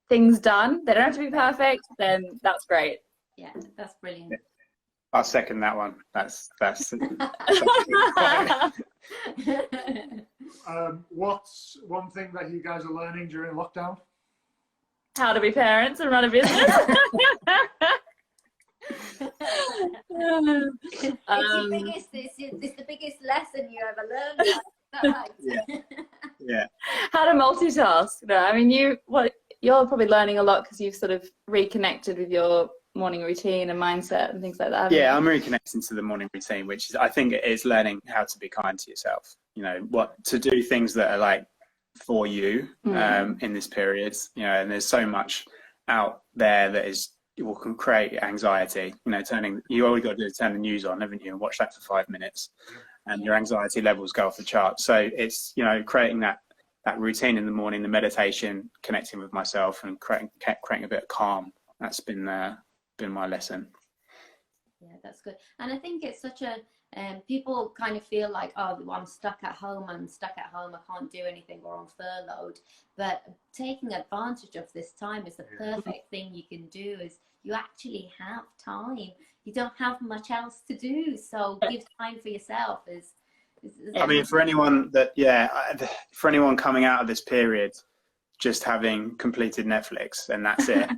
things done, they don't have to be perfect, then that's great. Yeah, that's brilliant. I'll second that one. That's What's one thing that you guys are learning during lockdown? How to be parents and run a business. It's the biggest lesson you ever learned. Is that right? Yeah. How to multitask. No, I mean, you're probably learning a lot because you've sort of reconnected with your morning routine and mindset and things like that. Yeah, I'm reconnecting to the morning routine, which is, I think, it is learning how to be kind to yourself. You know, what to do things that are like for you in this period. You know, and there's so much out there that can create anxiety. You know, you all you got to do is turn the news on, haven't you, and watch that for 5 minutes, and your anxiety levels go off the chart. So it's, you know, creating that routine in the morning, the meditation, connecting with myself, and creating a bit of calm. That's been my lesson. Yeah, that's good. And I think it's such a people kind of feel like, oh, well, I'm stuck at home, I can't do anything, or I'm furloughed. But taking advantage of this time is the perfect thing you can do. Is you actually have time. You don't have much else to do, so give time for yourself. I mean, for anyone coming out of this period just having completed Netflix and that's it,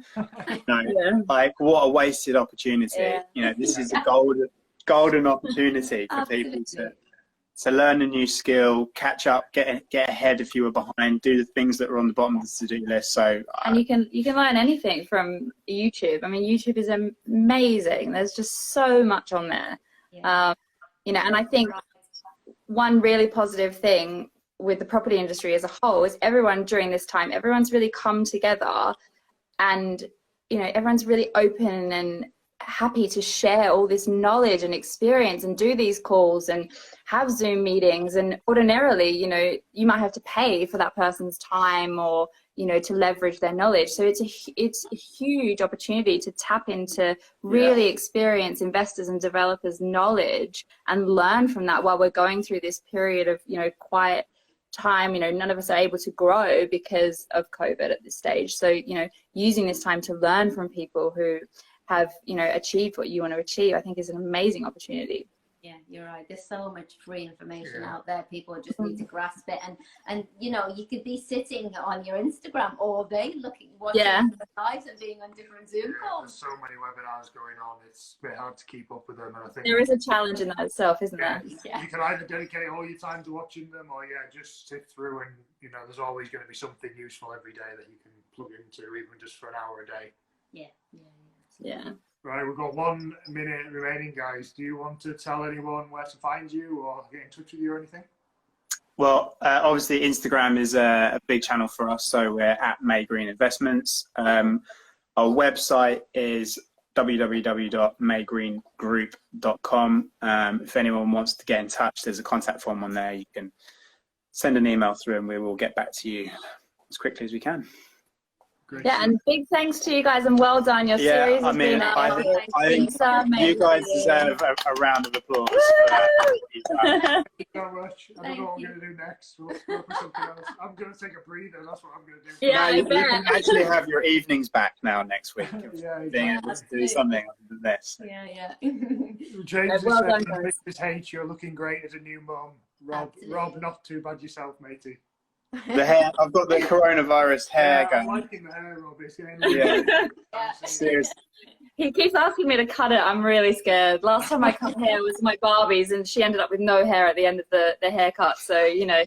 you know, like, what a wasted opportunity. Yeah. You know, this is a golden opportunity for people to learn a new skill, catch up, get ahead if you were behind, do the things that are on the bottom of the to-do list. So and you can learn anything from YouTube. I mean, YouTube is amazing. There's just so much on there. You know, and I think one really positive thing with the property industry as a whole is everyone during this time, everyone's really come together, and, you know, everyone's really open and happy to share all this knowledge and experience and do these calls and have Zoom meetings. And ordinarily, you know, you might have to pay for that person's time, or, you know, to leverage their knowledge. So it's a huge opportunity to tap into really experienced investors and developers' knowledge and learn from that while we're going through this period of, you know, quiet time. You know, none of us are able to grow because of COVID at this stage. So, you know, using this time to learn from people who have, you know, achieved what you want to achieve, I think is an amazing opportunity. Yeah, you're right. There's so much free information out there. People just need to grasp it. And you know, you could be sitting on your Instagram all day watching lives and being on different Zoom calls. There's so many webinars going on. It's a bit hard to keep up with them. And I think there is a challenge in that itself, isn't there? Yeah. You can either dedicate all your time to watching them, or just sit through, and, you know, there's always going to be something useful every day that you can plug into, even just for an hour a day. Yeah. Right, we've got 1 minute remaining, guys. Do you want to tell anyone where to find you or get in touch with you or anything? Well, obviously Instagram is a big channel for us, so we're at Maygreen Investments. Our website is www.maygreengroup.com. If anyone wants to get in touch, there's a contact form on there. You can send an email through and we will get back to you as quickly as we can. Great. Yeah, and big thanks to you guys and well done. Your Yeah, series I has mean, been I think so amazing. you guys deserve a round of applause. For what you've done. Thank you so much. I don't know what Thank we're going to do next. We'll go for something else. I'm going to take a breather. That's what I'm going to do. Yeah, Now I you bet. can actually have your evenings back now next week. Of Yeah, being exactly. able to do something other than this. Yeah, James Well is done, saying, guys. Mrs. H, you're looking great as a new mum. Rob, Absolutely. not too bad yourself, matey. The hair, I've got the coronavirus hair I'm going. liking the hair, Rob. It's getting Yeah. Seriously. He keeps asking me to cut it. I'm really scared. Last time I cut hair was my Barbie's, and she ended up with no hair at the end of the haircut. So, you know,